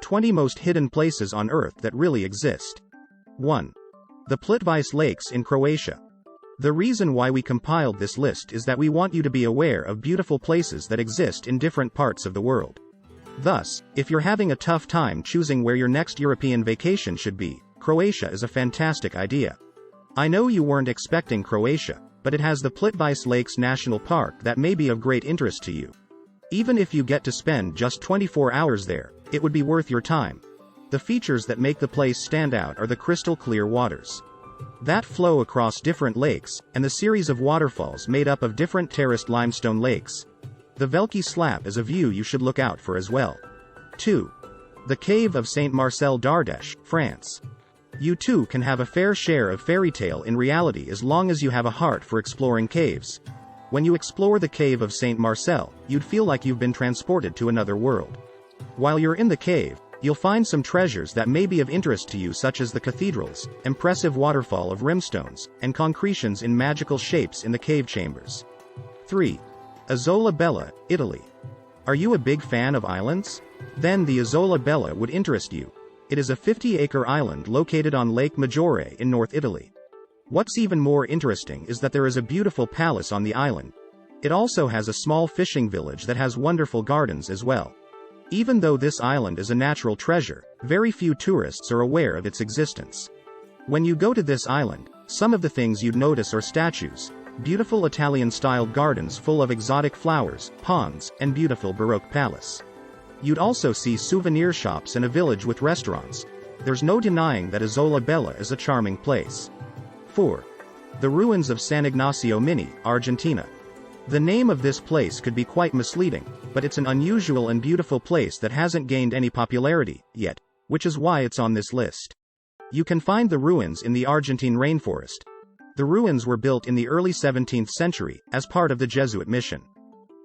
20 most hidden places on Earth that really exist. 1. The Plitvice Lakes in Croatia. The reason why we compiled this list is that we want you to be aware of beautiful places that exist in different parts of the world. Thus, if you're having a tough time choosing where your next European vacation should be, Croatia is a fantastic idea. I know you weren't expecting Croatia, but it has the Plitvice Lakes National Park that may be of great interest to you. Even if you get to spend just 24 hours there, it would be worth your time. The features that make the place stand out are the crystal clear waters that flow across different lakes, and the series of waterfalls made up of different terraced limestone lakes. The Velki Slap is a view you should look out for as well. 2. The Cave of Saint Marcel d'Ardèche, France. You too can have a fair share of fairy tale in reality as long as you have a heart for exploring caves. When you explore the Cave of Saint Marcel, you'd feel like you've been transported to another world. While you're in the cave, you'll find some treasures that may be of interest to you, such as the cathedrals, impressive waterfall of rimstones, and concretions in magical shapes in the cave chambers. 3. Isola Bella, Italy. Are you a big fan of islands? Then the Isola Bella would interest you. It is a 50-acre island located on Lake Maggiore in North Italy. What's even more interesting is that there is a beautiful palace on the island. It also has a small fishing village that has wonderful gardens as well. Even though this island is a natural treasure, very few tourists are aware of its existence. When you go to this island, some of the things you'd notice are statues, beautiful Italian-styled gardens full of exotic flowers, ponds, and beautiful Baroque palace. You'd also see souvenir shops and a village with restaurants. There's no denying that Isola Bella is a charming place. 4. The ruins of San Ignacio Mini, Argentina. The name of this place could be quite misleading, but it's an unusual and beautiful place that hasn't gained any popularity yet, which is why it's on this list. You can find the ruins in the Argentine rainforest. The ruins were built in the early 17th century, as part of the Jesuit mission.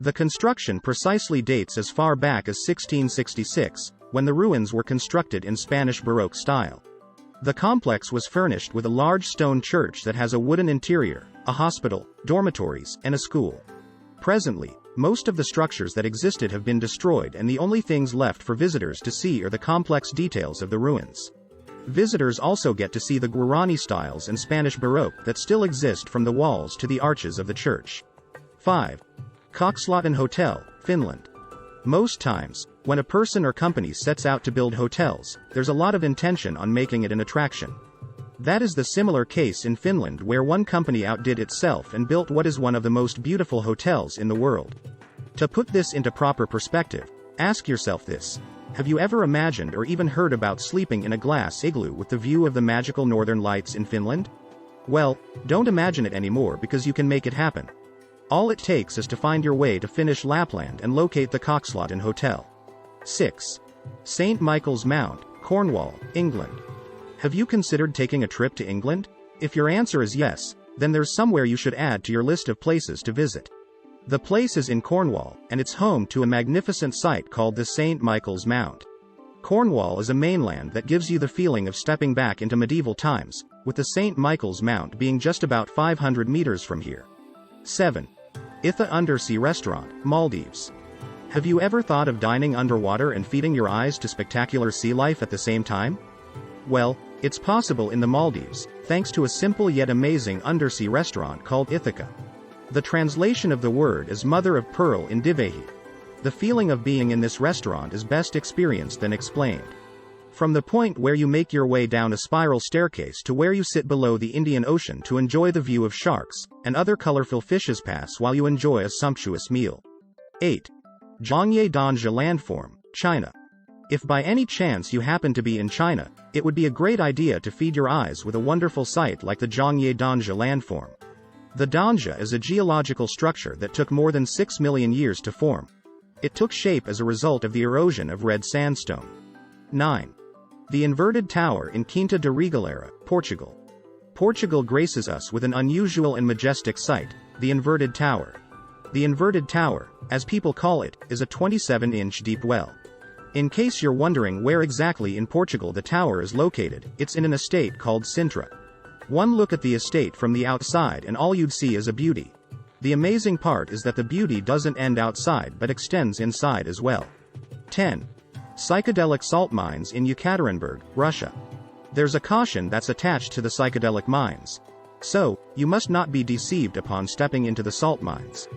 The construction precisely dates as far back as 1666, when the ruins were constructed in Spanish Baroque style. The complex was furnished with a large stone church that has a wooden interior, a hospital, dormitories, and a school. Presently, most of the structures that existed have been destroyed, and the only things left for visitors to see are the complex details of the ruins. Visitors also get to see the Guarani styles and Spanish Baroque that still exist from the walls to the arches of the church. 5. Kokslaten Hotel, Finland. Most times, when a person or company sets out to build hotels, there's a lot of intention on making it an attraction. That is the similar case in Finland, where one company outdid itself and built what is one of the most beautiful hotels in the world. To put this into proper perspective, ask yourself this. Have you ever imagined or even heard about sleeping in a glass igloo with the view of the magical northern lights in Finland? Well, don't imagine it anymore, because you can make it happen. All it takes is to find your way to Finnish Lapland and locate the Kokslaten Hotel. 6. St. Michael's Mount, Cornwall, England. Have you considered taking a trip to England? If your answer is yes, then there's somewhere you should add to your list of places to visit. The place is in Cornwall, and it's home to a magnificent site called the St. Michael's Mount. Cornwall is a mainland that gives you the feeling of stepping back into medieval times, with the St. Michael's Mount being just about 500 meters from here. 7. Itha Undersea Restaurant, Maldives. Have you ever thought of dining underwater and feeding your eyes to spectacular sea life at the same time? Well, it's possible in the Maldives, thanks to a simple yet amazing undersea restaurant called Ithaca. The translation of the word is mother of pearl in Divehi. The feeling of being in this restaurant is best experienced than explained. From the point where you make your way down a spiral staircase to where you sit below the Indian Ocean to enjoy the view of sharks and other colorful fishes pass while you enjoy a sumptuous meal. 8. Zhangye Danja Landform, China. If by any chance you happen to be in China, it would be a great idea to feed your eyes with a wonderful site like the Zhangye Danja Landform. The Danja is a geological structure that took more than 6 million years to form. It took shape as a result of the erosion of red sandstone. 9. The Inverted Tower in Quinta da Regaleira, Portugal. Portugal graces us with an unusual and majestic sight, the Inverted Tower. The Inverted Tower, as people call it, is a 27-inch deep well. In case you're wondering where exactly in Portugal the tower is located, it's in an estate called Sintra. One look at the estate from the outside and all you'd see is a beauty. The amazing part is that the beauty doesn't end outside but extends inside as well. 10. Psychedelic salt mines in Yekaterinburg, Russia. There's a caution that's attached to the psychedelic mines. So, you must not be deceived upon stepping into the salt mines.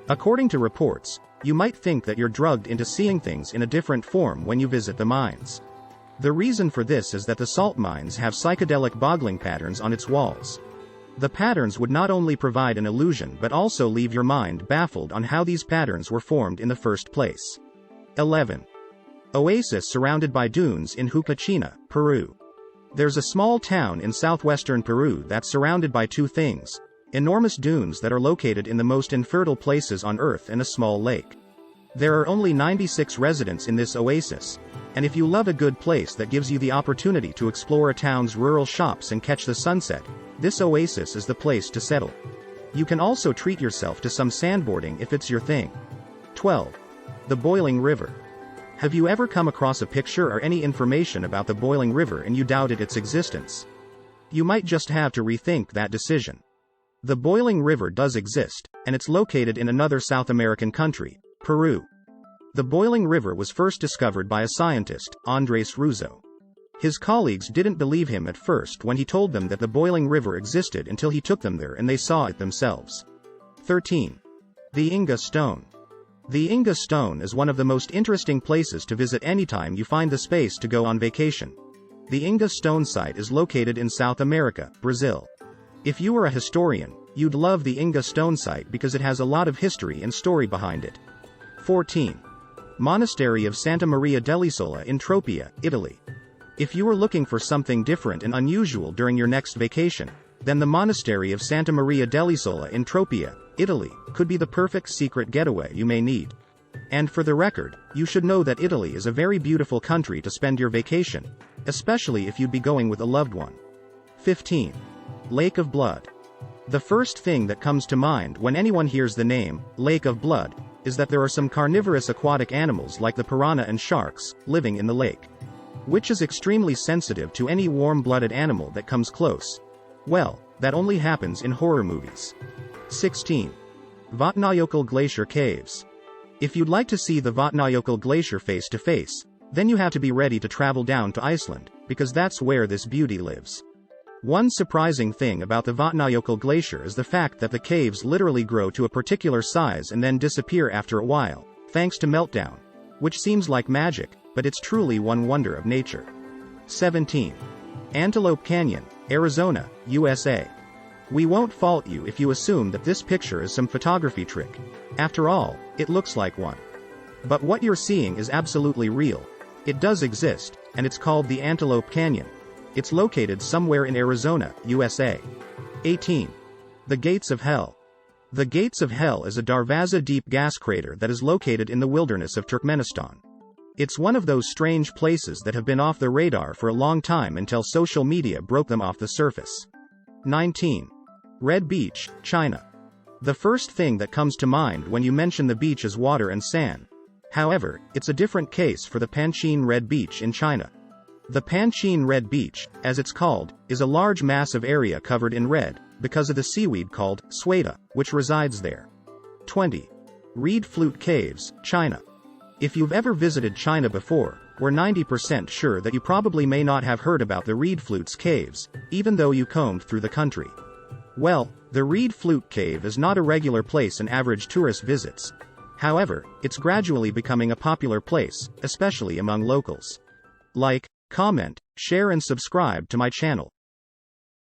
According to reports, you might think that you're drugged into seeing things in a different form when you visit the mines. The reason for this is that the salt mines have psychedelic boggling patterns on its walls. The patterns would not only provide an illusion but also leave your mind baffled on how these patterns were formed in the first place. 11. Oasis surrounded by dunes in Huacachina, Peru. There's a small town in southwestern Peru that's surrounded by two things: enormous dunes that are located in the most infertile places on Earth and a small lake. There are only 96 residents in this oasis, and if you love a good place that gives you the opportunity to explore a town's rural shops and catch the sunset, this oasis is the place to settle. You can also treat yourself to some sandboarding if it's your thing. 12. The Boiling River. Have you ever come across a picture or any information about the boiling river and you doubted its existence? You might just have to rethink that decision. The boiling river does exist, and it's located in another South American country, Peru. The boiling river was first discovered by a scientist, Andrés Ruzzo. His colleagues didn't believe him at first when he told them that the boiling river existed until he took them there and they saw it themselves. 13. The Inga Stone. The Inga Stone is one of the most interesting places to visit anytime you find the space to go on vacation. The Inga Stone site is located in South America, Brazil. If you were a historian, you'd love the Inga Stone site because it has a lot of history and story behind it. 14. Monastery of Santa Maria dell'Isola in Tropea, Italy. If you are looking for something different and unusual during your next vacation, then the Monastery of Santa Maria dell'Isola in Tropea, Italy, could be the perfect secret getaway you may need. And for the record, you should know that Italy is a very beautiful country to spend your vacation, especially if you'd be going with a loved one. 15. Lake of Blood. The first thing that comes to mind when anyone hears the name, Lake of Blood, is that there are some carnivorous aquatic animals like the piranha and sharks, living in the lake. Which is extremely sensitive to any warm-blooded animal that comes close. Well, that only happens in horror movies. 16. Vatnajökull Glacier Caves. If you'd like to see the Vatnajökull Glacier face to face, then you have to be ready to travel down to Iceland, because that's where this beauty lives. One surprising thing about the Vatnajökull Glacier is the fact that the caves literally grow to a particular size and then disappear after a while, thanks to meltdown. Which seems like magic, but it's truly one wonder of nature. 17. Antelope Canyon, Arizona, USA. We won't fault you if you assume that this picture is some photography trick. After all, it looks like one. But what you're seeing is absolutely real. It does exist, and it's called the Antelope Canyon. It's located somewhere in Arizona, USA. 18. The Gates of Hell. The Gates of Hell is a Darvaza deep gas crater that is located in the wilderness of Turkmenistan. It's one of those strange places that have been off the radar for a long time until social media broke them off the surface. 19. Red Beach, China. The first thing that comes to mind when you mention the beach is water and sand. However, it's a different case for the Panqing Red Beach in China. The Panqing Red Beach, as it's called, is a large mass of area covered in red, because of the seaweed called sueta, which resides there. 20. Reed Flute Caves, China. If you've ever visited China before, we're 90% sure that you probably may not have heard about the Reed Flute's caves, even though you combed through the country. Well, the Reed Flute Cave is not a regular place an average tourist visits. However, it's gradually becoming a popular place, especially among locals. Like, comment, share and subscribe to my channel.